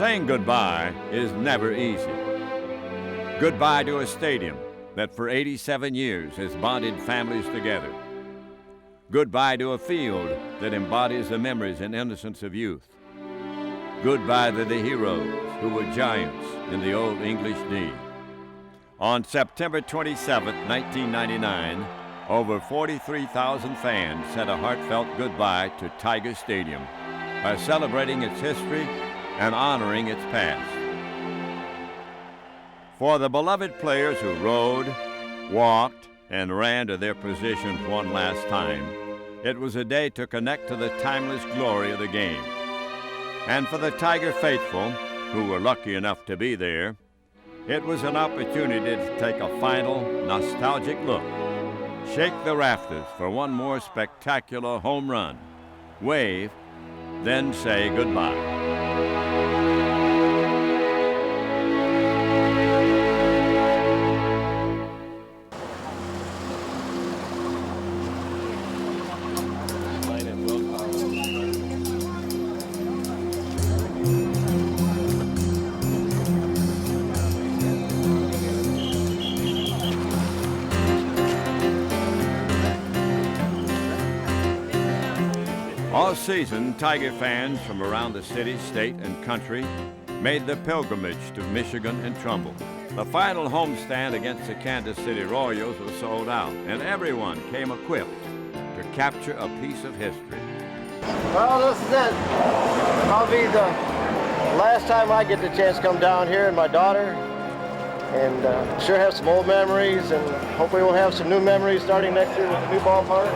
Saying goodbye is never easy. Goodbye to a stadium that for 87 years has bonded families together. Goodbye to a field that embodies the memories and innocence of youth. Goodbye to the heroes who were giants in the old English D. On September 27, 1999, over 43,000 fans said a heartfelt goodbye to Tiger Stadium by celebrating its history and honoring its past. For the beloved players who rode, walked, and ran to their positions one last time, it was a day to connect to the timeless glory of the game. And for the Tiger faithful, who were lucky enough to be there, it was an opportunity to take a final, nostalgic look, shake the rafters for one more spectacular home run, wave, then say goodbye. All season, Tiger fans from around the city, state, and country made the pilgrimage to Michigan and Trumbull. The final homestand against the Kansas City Royals was sold out, and everyone came equipped to capture a piece of history. Well, this is it. I'll be the last time I get the chance to come down here, and my daughter, and sure have some old memories, and hopefully we'll have some new memories starting next year with the new ballpark.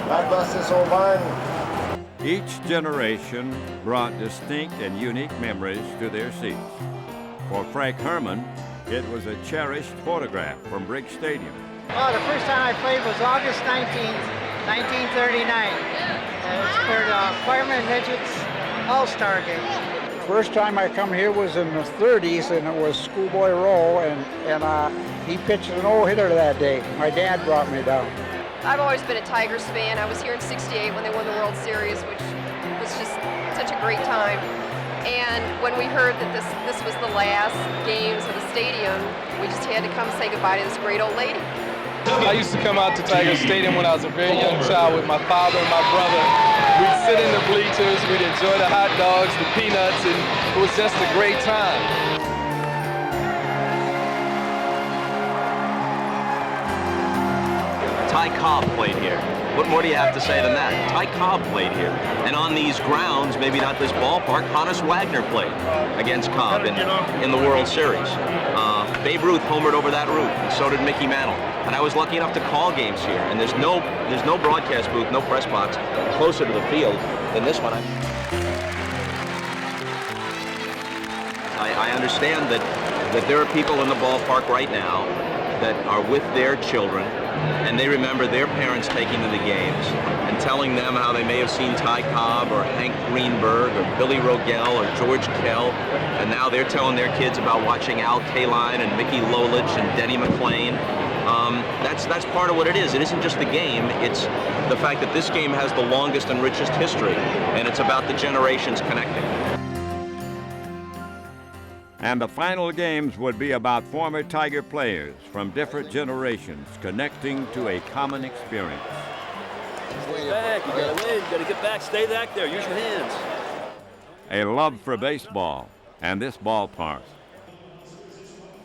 God bless this old vine. Each generation brought distinct and unique memories to their seats. For Frank Herman, it was a cherished photograph from Briggs Stadium. Oh, the first time I played was August 19th, 1939. And it was for the Fireman and Midgets All-Star Game. First time I come here was in the 30s, and it was Schoolboy Rowe, and he pitched an no-hitter that day. My dad brought me down. I've always been a Tigers fan. I was here in '68 when they won the World Series, which was just such a great time. And when we heard that this was the last games of the stadium, we just had to come say goodbye to this great old lady. I used to come out to Tiger Stadium when I was a very young child with my father and my brother. We'd sit in the bleachers, we'd enjoy the hot dogs, the peanuts, and it was just a great time. Ty Cobb played here. What more do you have to say than that? Ty Cobb played here. And on these grounds, maybe not this ballpark, Hannes Wagner played against Cobb in the World Series. Babe Ruth homered over that roof, and so did Mickey Mantle. And I was lucky enough to call games here. And there's no broadcast booth, no press box closer to the field than this one. I understand that there are people in the ballpark right now that are with their children, and they remember their parents taking them to games and telling them how they may have seen Ty Cobb or Hank Greenberg or Billy Rogel or George Kell, and now they're telling their kids about watching Al Kaline and Mickey Lolich and Denny McClain. That's part of what it is. It isn't just the game, it's the fact that this game has the longest and richest history, and it's about the generations connecting. And the final games would be about former Tiger players from different generations connecting to a common experience. Stay back, you gotta win, you gotta get back, stay back there, use your hands. A love for baseball and this ballpark.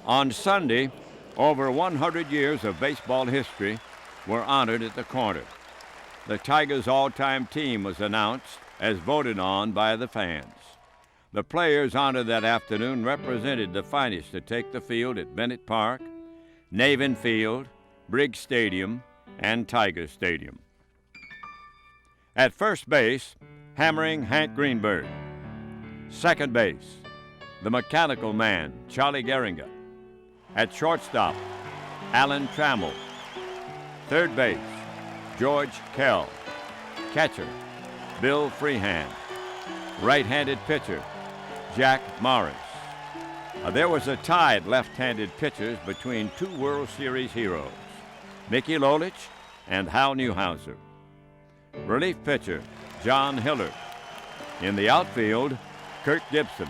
On Sunday, over 100 years of baseball history were honored at the corner. The Tigers' all-time team was announced as voted on by the fans. The players honored that afternoon represented the finest to take the field at Bennett Park, Navin Field, Briggs Stadium, and Tiger Stadium. At first base, hammering Hank Greenberg. Second base, the mechanical man, Charlie Gehringer. At shortstop, Alan Trammell. Third base, George Kell. Catcher, Bill Freehand. Right-handed pitcher, Jack Morris. There was a tie at left-handed pitchers between two World Series heroes, Mickey Lolich and Hal Newhouser. Relief pitcher, John Hillard. In the outfield, Kirk Gibson,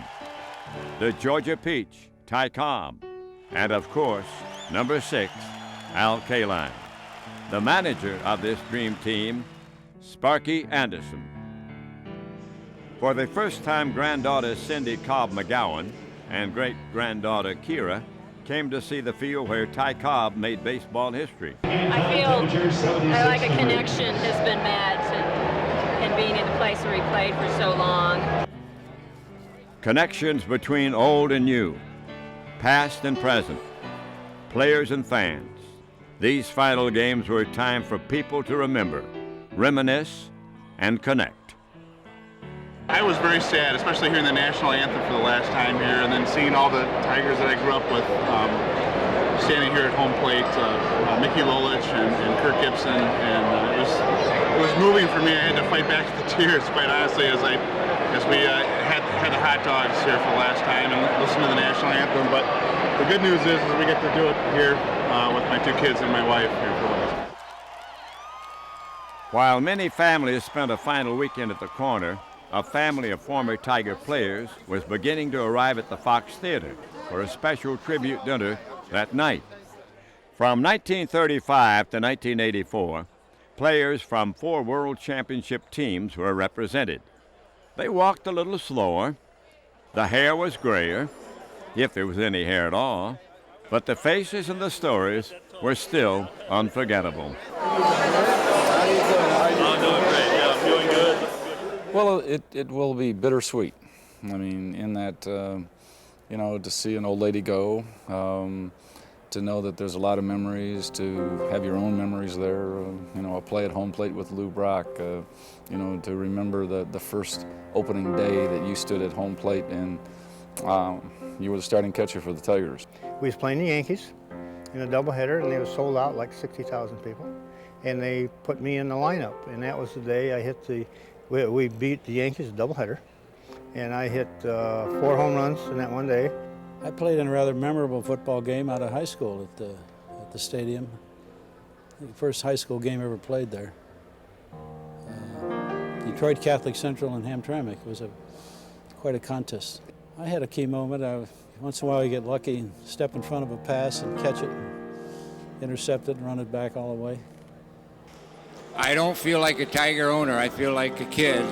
the Georgia Peach, Ty Cobb, and of course, number 6, Al Kaline. The manager of this dream team, Sparky Anderson. For the first time, granddaughter Cindy Cobb McGowan and great-granddaughter Kira came to see the field where Ty Cobb made baseball history. I feel like a connection has been met and being in the place where he played for so long. Connections between old and new, past and present, players and fans. These final games were a time for people to remember, reminisce, and connect. I was very sad, especially hearing the national anthem for the last time here, and then seeing all the Tigers that I grew up with standing here at home plate, Mickey Lolich and Kirk Gibson, and it was moving for me. I had to fight back the tears, quite honestly, as we had the hot dogs here for the last time and listen to the national anthem. But the good news is we get to do it here with my 2 kids and my wife here for the last time. While many families spent a final weekend at the corner, a family of former Tiger players was beginning to arrive at the Fox Theater for a special tribute dinner that night. From 1935 to 1984, players from 4 World Championship teams were represented. They walked a little slower. The hair was grayer, if there was any hair at all, but the faces and the stories were still unforgettable. I'm doing great. Yeah, I'm feeling good. Well, it will be bittersweet. I mean, in that, to see an old lady go, to know that there's a lot of memories, to have your own memories there, a play at home plate with Lou Brock, to remember the first opening day that you stood at home plate and you were the starting catcher for the Tigers. We was playing the Yankees in a doubleheader, and they was sold out like 60,000 people. And they put me in the lineup, and that was the day I hit we beat the Yankees doubleheader, and I hit 4 home runs in that one day. I played in a rather memorable football game out of high school at the stadium. The first high school game I ever played there. Detroit Catholic Central and Hamtramck. It was quite a contest. I had a key moment. Once in a while you get lucky and step in front of a pass and catch it, and intercept it and run it back all the way. I don't feel like a Tiger owner. I feel like a kid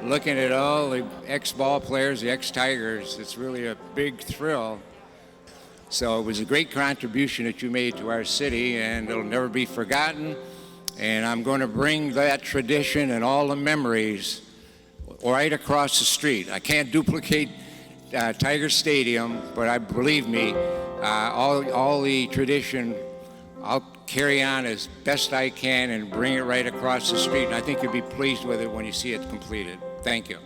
looking at all the ex-ball players, the ex-Tigers. It's really a big thrill. So it was a great contribution that you made to our city, and it'll never be forgotten. And I'm going to bring that tradition and all the memories right across the street. I can't duplicate Tiger Stadium, but believe me, all the tradition, I'll carry on as best I can and bring it right across the street. And I think you'll be pleased with it when you see it completed. Thank you.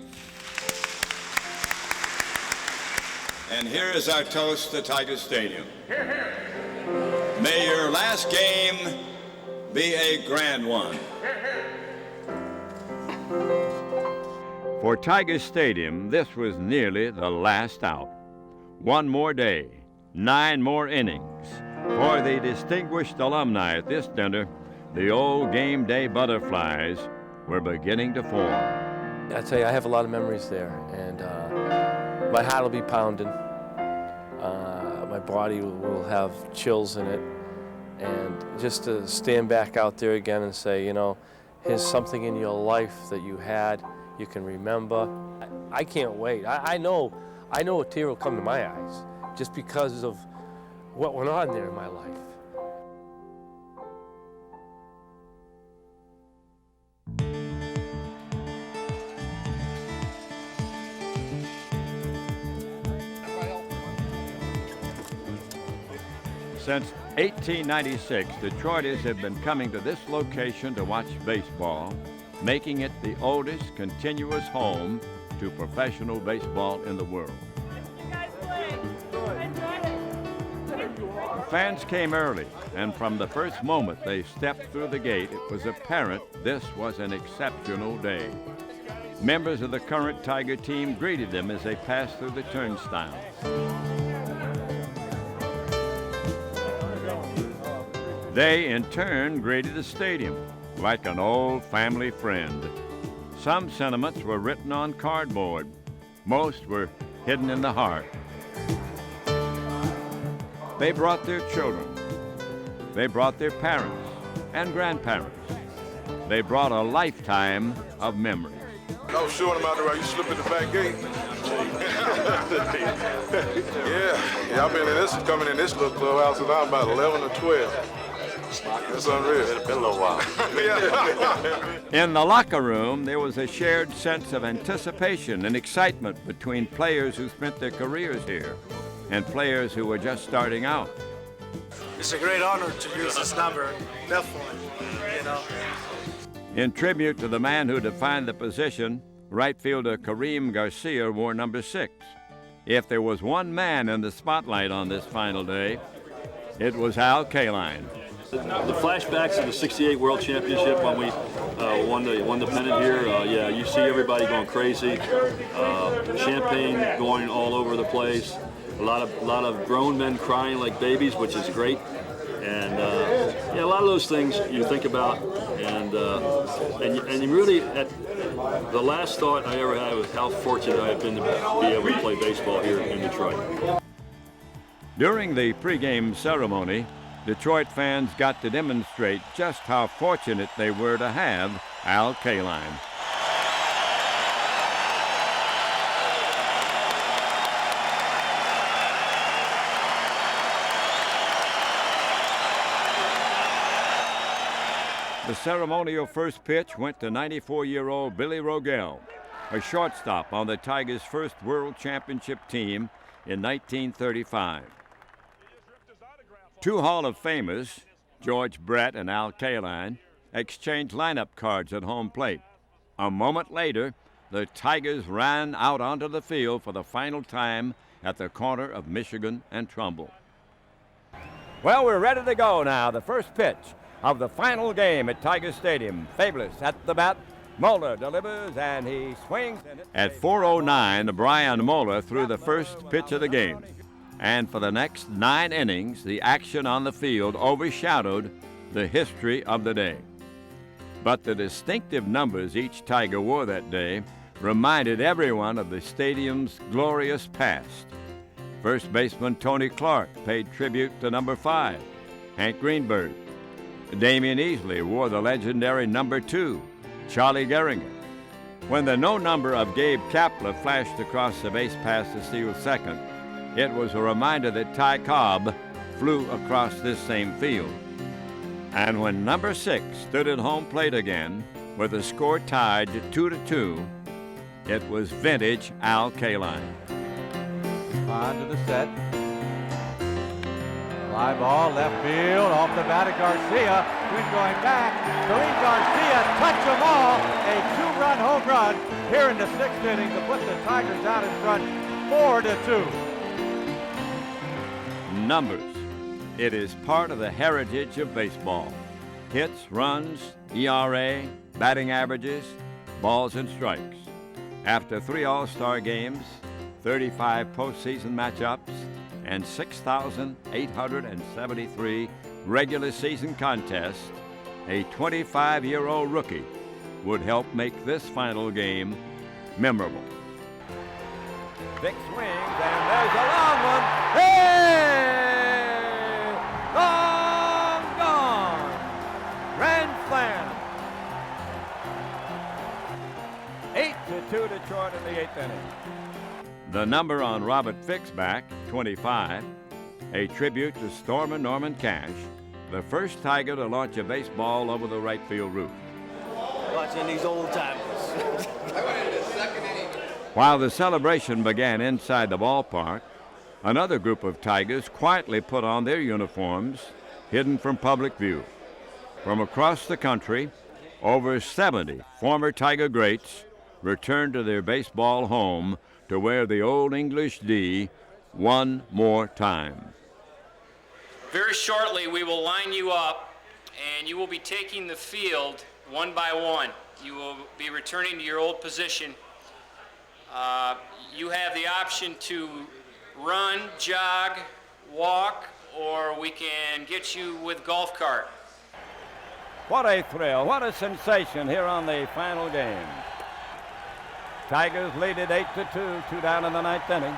And here is our toast to Tiger Stadium. May your last game be a grand one. For Tiger Stadium, this was nearly the last out. One more day, 9 more innings. For the distinguished alumni at this dinner, the old game day butterflies were beginning to form. I tell you, I have a lot of memories there, and my heart will be pounding. My body will have chills in it, and just to stand back out there again and say, here's something in your life that you had, you can remember. I can't wait. I know a tear will come to my eyes just because of what went on there in my life. Since 1896, Detroiters have been coming to this location to watch baseball, making it the oldest continuous home to professional baseball in the world. Fans came early, and from the first moment they stepped through the gate, it was apparent this was an exceptional day. Members of the current Tiger team greeted them as they passed through the turnstiles. They, in turn, greeted the stadium like an old family friend. Some sentiments were written on cardboard. Most were hidden in the heart. They brought their children. They brought their parents and grandparents. They brought a lifetime of memories. I was showing them out there, you slip in the back gate. yeah, I've been in this, coming in this little clubhouse since I was about 11 or 12. It's unreal. It's been a little while. In the locker room, there was a shared sense of anticipation and excitement between players who spent their careers here and players who were just starting out. It's a great honor to use this number, definitely, you know. In tribute to the man who defined the position, right fielder Kareem Garcia wore number 6. If there was one man in the spotlight on this final day, it was Al Kaline. The flashbacks of the '68 World Championship when we won the pennant here, yeah, you see everybody going crazy, champagne going all over the place, a lot of grown men crying like babies, which is great, and yeah, a lot of those things you think about, and you really, the last thought I ever had was how fortunate I have been to be able to play baseball here in Detroit. During the pregame ceremony, Detroit fans got to demonstrate just how fortunate they were to have Al Kaline. The ceremonial first pitch went to 94-year-old Billy Rogel, a shortstop on the Tigers' first World Championship team in 1935. Two Hall of Famers, George Brett and Al Kaline, exchanged lineup cards at home plate. A moment later, the Tigers ran out onto the field for the final time at the corner of Michigan and Trumbull. Well, we're ready to go now. The first pitch of the final game at Tiger Stadium. Fabulous at the bat. Moeller delivers and he swings. At 4:09, Brian Moeller threw the first pitch of the game. And for the next 9 innings, the action on the field overshadowed the history of the day. But the distinctive numbers each Tiger wore that day reminded everyone of the stadium's glorious past. First baseman Tony Clark paid tribute to number 5, Hank Greenberg. Damian Easley wore the legendary number 2, Charlie Gehringer. When the no number of Gabe Kapler flashed across the base pass to steal second, it was a reminder that Ty Cobb flew across this same field. And when number 6 stood at home plate again, with the score tied to 2-2, it was vintage Al Kaline. On to the set. Fly ball, left field, off the bat of Garcia. Who's going back? Kareem Garcia, touch them all. A 2-run home run here in the 6th inning to put the Tigers out in front 4-2. Numbers. It is part of the heritage of baseball. Hits, runs, ERA, batting averages, balls and strikes. After 3 All-Star games, 35 postseason matchups, and 6,873 regular season contests, a 25-year-old rookie would help make this final game memorable. Big swings, and there's a long one. Hey! Long gone! Grand slam! 8-2 Detroit in the 8th inning. The number on Robert Fick's back, 25, a tribute to Stormer Norman Cash, the first Tiger to launch a baseball over the right field roof. Watching these old timers. While the celebration began inside the ballpark, another group of Tigers quietly put on their uniforms, hidden from public view. From across the country, over 70 former Tiger greats returned to their baseball home to wear the Old English D one more time. Very shortly, we will line you up, and you will be taking the field one by one. You will be returning to your old position. You have the option to run, jog, walk, or we can get you with golf cart. What a thrill, what a sensation here on the final game. Tigers lead it 8-2, 2 down in the ninth inning.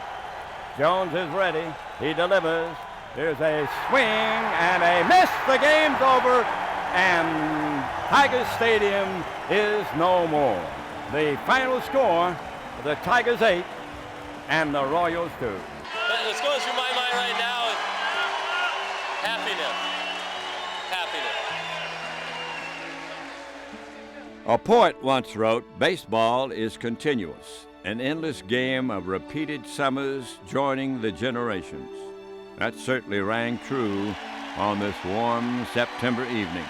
Jones is ready. He delivers. There's a swing and a miss. The game's over, and Tiger Stadium is no more. The final score, the Tigers 8 and the Royals 2. What's going through my mind right now is happiness. A poet once wrote, "Baseball is continuous, an endless game of repeated summers joining the generations." That certainly rang true on this warm September evening.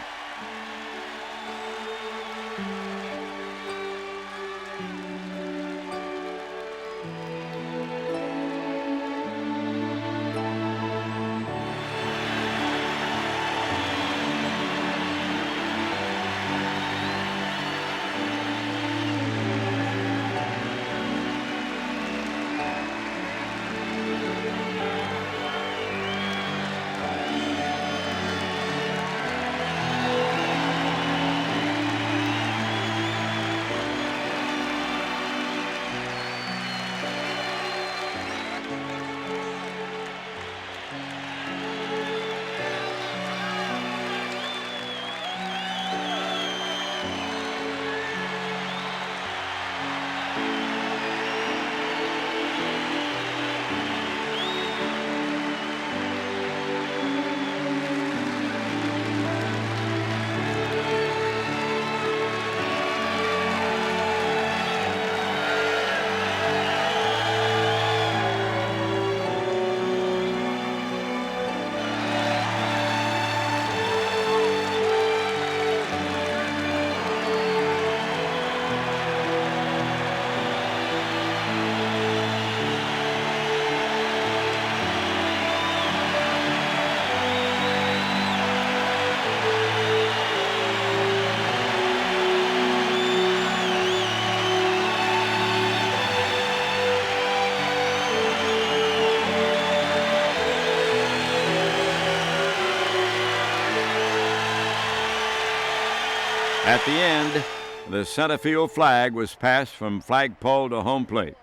At the end, the center field flag was passed from flagpole to home plate.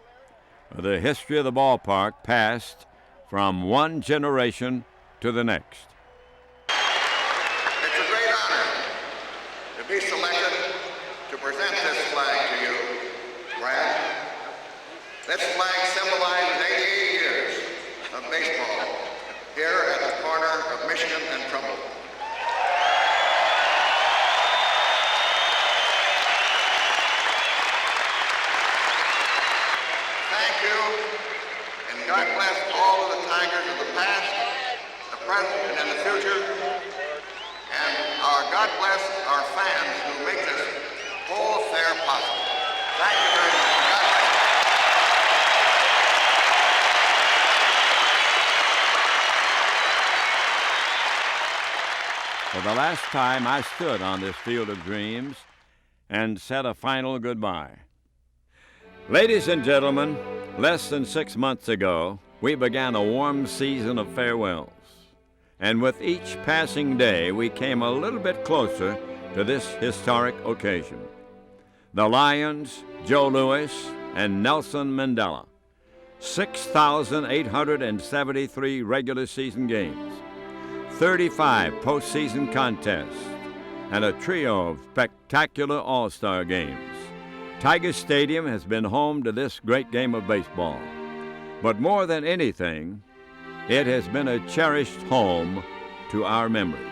The history of the ballpark passed from one generation to the next. It's a great honor to be selected to present this flag to you, Brad. This flag symbolizes 88 years of baseball here at the corner of Michigan and Trumbull. Thank you, and God bless all of the Tigers of the past, the present, and in the future. And God bless our fans who make this whole affair possible. Thank you very much. God bless. For the last time, I stood on this field of dreams and said a final goodbye. Ladies and gentlemen, less than 6 months ago, we began a warm season of farewells. And with each passing day, we came a little bit closer to this historic occasion. The Lions, Joe Louis, and Nelson Mandela. 6,873 regular season games, 35 postseason contests, and a trio of spectacular all-star games. Tiger Stadium has been home to this great game of baseball. But more than anything, it has been a cherished home to our memories.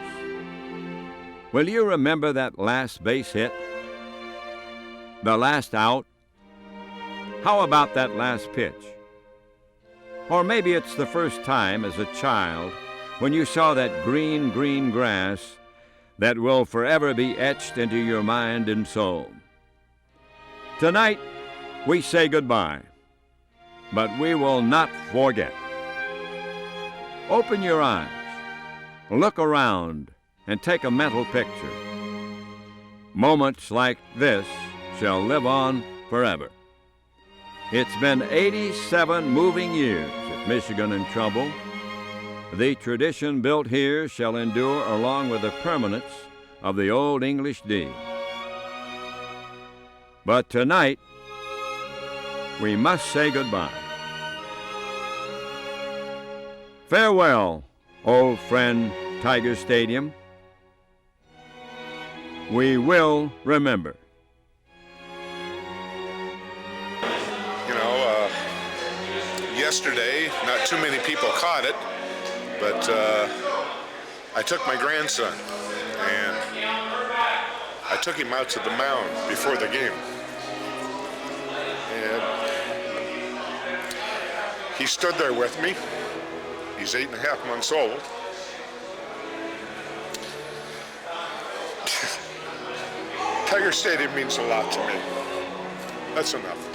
Will you remember that last base hit? The last out? How about that last pitch? Or maybe it's the first time as a child when you saw that green, green grass that will forever be etched into your mind and soul. Tonight, we say goodbye, but we will not forget. Open your eyes, look around, and take a mental picture. Moments like this shall live on forever. It's been 87 moving years at Michigan and Trumbull. The tradition built here shall endure along with the permanence of the Old English D. But tonight, we must say goodbye. Farewell, old friend Tiger Stadium. We will remember. You know, yesterday, not too many people caught it, but I took my grandson and I took him out to the mound before the game. And he stood there with me. He's 8.5 months old. Tiger Stadium means a lot to me. That's enough.